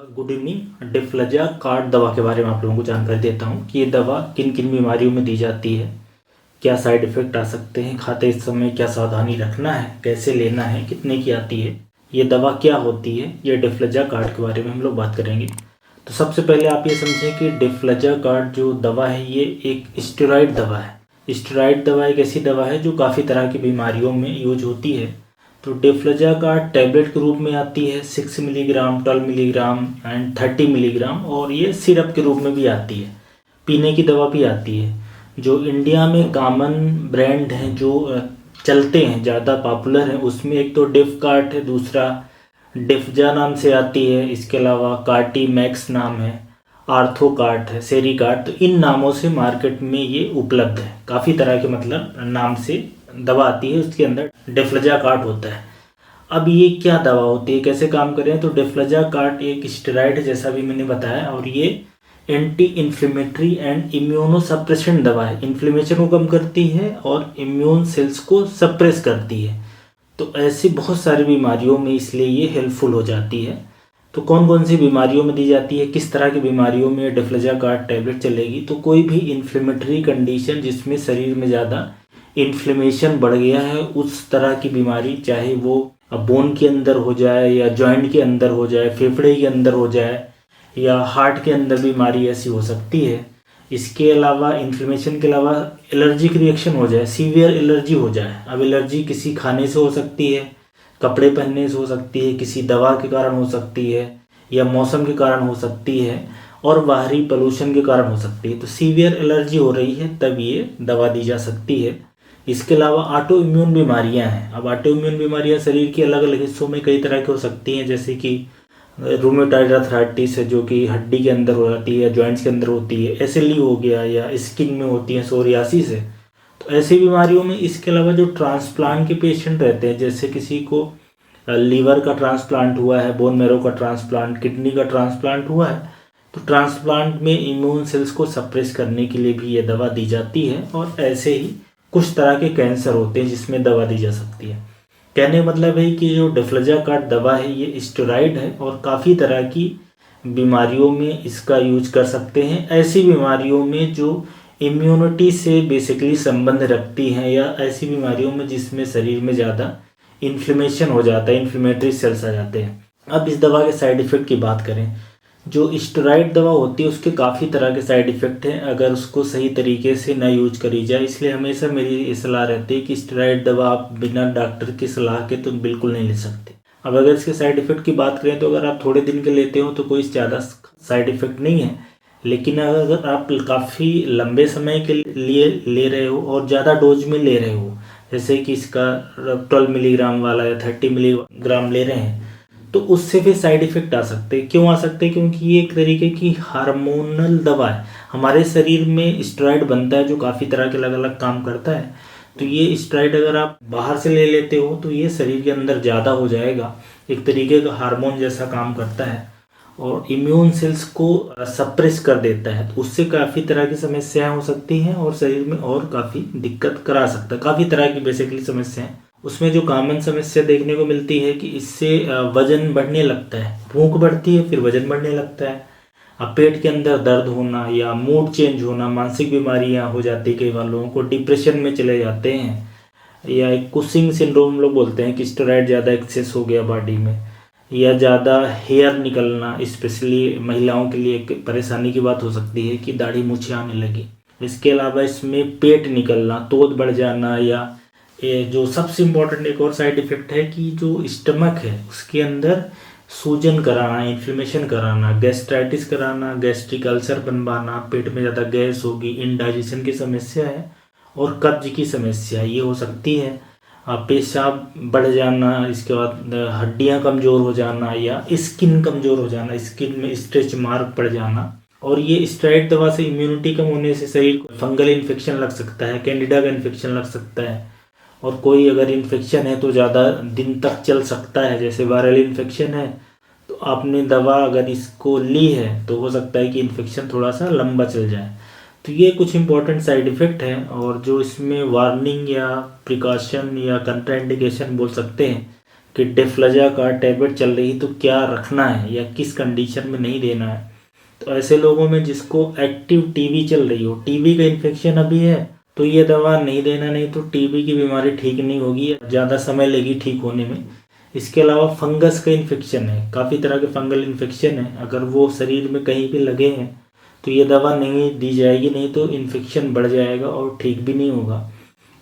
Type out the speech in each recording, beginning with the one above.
Good evening. डिफ्लजा card दवा के बारे में आप लोगों को जानकारी देता हूँ कि ये दवा किन किन बीमारियों में दी जाती है, क्या साइड इफ़ेक्ट आ सकते हैं, खाते समय क्या सावधानी रखना है, कैसे लेना है, कितने की आती है, ये दवा क्या होती है। ये डिफ्लजा कार्ड के बारे में हम लोग बात करेंगे। तो सबसे पहले आप ये समझें कि डिफ्लजा कार्ड जो दवा है ये एक स्टेरॉइड दवा है। स्टेरॉइड दवा एक ऐसी दवा है जो काफ़ी तरह की बीमारियों में यूज होती है। तो डिफ्लजा कार्ड टैबलेट के रूप में आती है 6 मिलीग्राम, 12 मिलीग्राम एंड 30 मिलीग्राम, और ये सिरप के रूप में भी आती है, पीने की दवा भी आती है। जो इंडिया में कॉमन ब्रांड हैं जो चलते हैं, ज़्यादा पॉपुलर हैं, उसमें एक तो डिफ कार्ट है, दूसरा डिफ्जा नाम से आती है, इसके अलावा कार्टी मैक्स नाम है, आर्थो कार्ट है, सेरी कार्ट। तो इन नामों से मार्केट में ये उपलब्ध है। काफ़ी तरह के मतलब नाम से दवा आती है, उसके अंदर डिफ्लजा कार्ट होता है। अब ये क्या दवा होती है, कैसे काम कर रहे हैं, तो डिफ्लजा कार्ट एक स्टेरॉइड है जैसा भी मैंने बताया, और ये anti inflammatory and immuno suppression दवा है। इन्फ्लेमेशन को कम करती है और इम्यून सेल्स को सप्रेस करती है। तो ऐसी बहुत सारी बीमारियों में इसलिए ये हेल्पफुल हो जाती है। तो कौन कौन सी बीमारियों में दी जाती है, किस तरह की बीमारियों में डिफ्लजा कार्ट टैबलेट चलेगी, तो कोई भी इन्फ्लेमेटरी कंडीशन जिसमें शरीर में ज़्यादा इन्फ्लेमेशन बढ़ गया है, उस तरह की बीमारी, चाहे वो बोन के अंदर हो जाए या जॉइंट के अंदर हो जाए, फेफड़े के अंदर हो जाए या हार्ट के अंदर बीमारी ऐसी हो सकती है। इसके अलावा इन्फ्लेमेशन के अलावा एलर्जिक रिएक्शन हो जाए, सीवियर एलर्जी हो जाए। अब एलर्जी किसी खाने से हो सकती है, कपड़े पहनने से हो सकती है, किसी दवा के कारण हो सकती है, या मौसम के कारण हो सकती है, और बाहरी पोल्यूशन के कारण हो सकती है। तो सीवियर एलर्जी हो रही है तब ये दवा दी जा सकती है। इसके अलावा ऑटो इम्यून बीमारियां हैं। अब ऑटो इम्यून बीमारियां शरीर के अलग अलग हिस्सों में कई तरह की हो सकती हैं, जैसे कि रूमेटॉइड अर्थराइटिस है जो कि हड्डी के अंदर हो जाती है या जॉइंट्स के अंदर होती है, एसएलई हो गया, या स्किन में होती है, सोरियासिस है। तो ऐसी बीमारियों में इसके अलावा जो ट्रांसप्लांट के पेशेंट रहते हैं, जैसे किसी को लीवर का ट्रांसप्लांट हुआ है, बोन मैरो का ट्रांसप्लांट, किडनी का ट्रांसप्लांट हुआ है, तो ट्रांसप्लांट में इम्यून सेल्स को सप्रेस करने के लिए भी ये दवा दी जाती है। और ऐसे ही कुछ तरह के कैंसर होते हैं जिसमें दवा दी जा सकती है। कहने का मतलब है कि जो डिफ्लजा कार्ट दवा है ये स्टेरॉइड है और काफ़ी तरह की बीमारियों में इसका यूज कर सकते हैं। ऐसी बीमारियों में जो इम्यूनिटी से बेसिकली संबंध रखती हैं, या ऐसी बीमारियों में जिसमें शरीर में ज़्यादा इन्फ्लेमेशन हो जाता है, इन्फ्लेमेटरी सेल्स आ जाते हैं। अब इस दवा के साइड इफ़ेक्ट की बात करें, जो स्टेरॉइड दवा होती है उसके काफ़ी तरह के साइड इफ़ेक्ट हैं अगर उसको सही तरीके से ना यूज करी जाए। इसलिए हमेशा मेरी सलाह रहती है कि स्टेरॉइड दवा आप बिना डॉक्टर की सलाह के तो बिल्कुल नहीं ले सकते। अब अगर इसके साइड इफ़ेक्ट की बात करें तो अगर आप थोड़े दिन के लेते हो तो कोई ज़्यादा साइड इफ़ेक्ट नहीं है, लेकिन अगर आप काफ़ी लंबे समय के लिए ले रहे हो और ज़्यादा डोज में ले रहे हो, जैसे कि इसका 12 मिलीग्राम वाला या 30 मिलीग्राम ले रहे हैं, तो उससे भी साइड इफ़ेक्ट आ सकते हैं। क्यों आ सकते हैं? क्योंकि ये एक तरीके की हार्मोनल दवा है। हमारे शरीर में स्टेरॉइड बनता है जो काफ़ी तरह के अलग अलग काम करता है। तो ये स्टेरॉइड अगर आप बाहर से ले लेते हो तो ये शरीर के अंदर ज़्यादा हो जाएगा, एक तरीके का हार्मोन जैसा काम करता है और इम्यून सेल्स को सप्रेस कर देता है। तो उससे काफ़ी तरह की समस्याएं हो सकती हैं और शरीर में और काफ़ी दिक्कत करा सकता है। काफ़ी तरह की बेसिकली समस्याएं, उसमें जो कॉमन समस्या देखने को मिलती है कि इससे वजन बढ़ने लगता है, भूख बढ़ती है, फिर वजन बढ़ने लगता है, अब पेट के अंदर दर्द होना या मूड चेंज होना, मानसिक बीमारियां हो जाती है, कई बार लोगों को डिप्रेशन में चले जाते हैं, या एक कुशिंग सिंड्रोम लोग बोलते हैं कि स्टेरॉइड ज़्यादा एक्सेस हो गया बॉडी में, या ज़्यादा हेयर निकलना, स्पेशली महिलाओं के लिए एक परेशानी की बात हो सकती है कि दाढ़ी मूछें आने लगी। इसके अलावा इसमें पेट निकलना, तोत बढ़ जाना, या ये जो सबसे इम्पोर्टेंट एक और साइड इफ़ेक्ट है कि जो स्टमक है उसके अंदर सूजन कराना, इन्फ्लेमेशन कराना, गैस्ट्राइटिस कराना, गैस्ट्रिक अल्सर बनवाना, पेट में ज़्यादा गैस होगी, इनडाइजेशन की समस्या है और कब्ज की समस्या ये हो सकती है। पेशाब बढ़ जाना, इसके बाद हड्डियाँ कमज़ोर हो जाना या स्किन कमज़ोर हो जाना, स्किन में स्ट्रेच मार्क पड़ जाना। और ये स्टेरॉइड दवा से इम्यूनिटी कम होने से शरीर को फंगल इन्फेक्शन लग सकता है, कैंडिडा का इन्फेक्शन लग सकता है, और कोई अगर इन्फेक्शन है तो ज़्यादा दिन तक चल सकता है। जैसे वायरल इन्फेक्शन है तो आपने दवा अगर इसको ली है तो हो सकता है कि इन्फेक्शन थोड़ा सा लंबा चल जाए। तो ये कुछ इंपॉर्टेंट साइड इफ़ेक्ट हैं, और जो इसमें वार्निंग या प्रिकॉशन या कंट्राइंडिकेशन बोल सकते हैं कि डिफ्लजाकार्ड टैबलेट चल रही तो क्या रखना है या किस कंडीशन में नहीं देना है। तो ऐसे लोगों में जिसको एक्टिव टीबी चल रही हो, टीबी का इन्फेक्शन अभी है, तो ये दवा नहीं देना, नहीं तो टीबी की बीमारी ठीक नहीं होगी, ज़्यादा समय लेगी ठीक होने में। इसके अलावा फंगस का इन्फेक्शन है, काफ़ी तरह के फंगल इन्फेक्शन है, अगर वो शरीर में कहीं भी लगे हैं तो ये दवा नहीं दी जाएगी, नहीं तो इन्फेक्शन बढ़ जाएगा और ठीक भी नहीं होगा।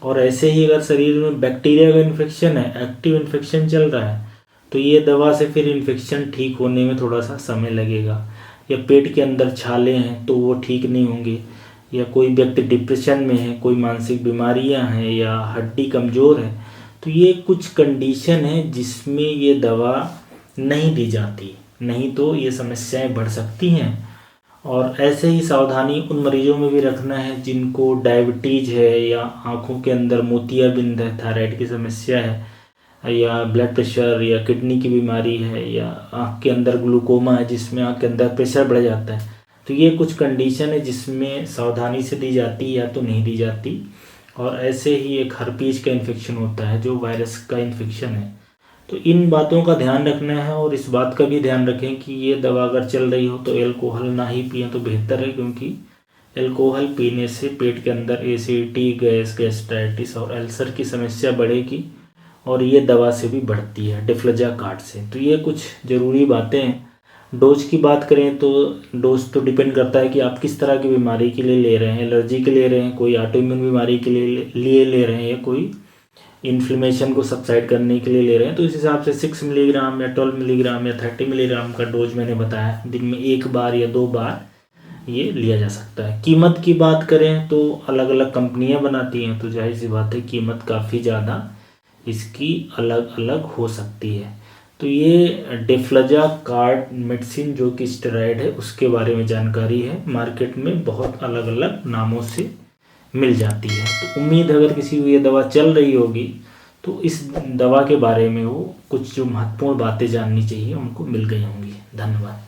और ऐसे ही अगर शरीर में बैक्टीरिया का इन्फेक्शन है, एक्टिव इन्फेक्शन चल रहा है, तो ये दवा से फिर इन्फेक्शन ठीक होने में थोड़ा सा समय लगेगा। या पेट के अंदर छाले हैं तो वो ठीक नहीं होंगे, या कोई व्यक्ति डिप्रेशन में है, कोई मानसिक बीमारियां हैं, या हड्डी कमज़ोर है, तो ये कुछ कंडीशन है जिसमें ये दवा नहीं दी जाती, नहीं तो ये समस्याएं बढ़ सकती हैं। और ऐसे ही सावधानी उन मरीजों में भी रखना है जिनको डायबिटीज़ है, या आँखों के अंदर मोतियाबिंद है, थायराइड की समस्या है, या ब्लड प्रेशर या किडनी की बीमारी है, या आँख के अंदर ग्लूकोमा है जिसमें आँख के अंदर प्रेशर बढ़ जाता है। तो ये कुछ कंडीशन है जिसमें सावधानी से दी जाती या तो नहीं दी जाती। और ऐसे ही एक हर्पीज का इन्फेक्शन होता है जो वायरस का इन्फेक्शन है। तो इन बातों का ध्यान रखना है, और इस बात का भी ध्यान रखें कि ये दवा अगर चल रही हो तो एल्कोहल ना ही पिएं तो बेहतर है, क्योंकि एल्कोहल पीने से पेट के अंदर एसिडिटी, गैस, गैस्ट्राइटिस और अल्सर की समस्या बढ़ेगी, और ये दवा से भी बढ़ती है, डिफ्लजाकार्ड से। तो ये कुछ ज़रूरी बातें हैं। डोज की बात करें तो डोज तो डिपेंड करता है कि आप किस तरह की बीमारी के लिए ले रहे हैं, एलर्जी के ले रहे हैं, कोई ऑटोइम्यून बीमारी के लिए ले रहे हैं, या कोई इन्फ्लेमेशन को सबसाइड करने के लिए ले रहे हैं। तो इस हिसाब से 6 मिलीग्राम या 12 मिलीग्राम या 30 मिलीग्राम का डोज मैंने बताया, दिन में 1 बार या 2 बार ये लिया जा सकता है। कीमत की बात करें तो अलग अलग कंपनियां बनाती हैं, तो जाहिर सी बात है कीमत काफ़ी ज़्यादा इसकी अलग अलग हो सकती है। तो ये डिफ्लजाकार्ड मेडिसिन जो कि स्टेरॉइड है उसके बारे में जानकारी है, मार्केट में बहुत अलग अलग नामों से मिल जाती है। तो उम्मीद अगर किसी को ये दवा चल रही होगी तो इस दवा के बारे में वो कुछ जो महत्वपूर्ण बातें जाननी चाहिए उनको मिल गई होंगी। धन्यवाद।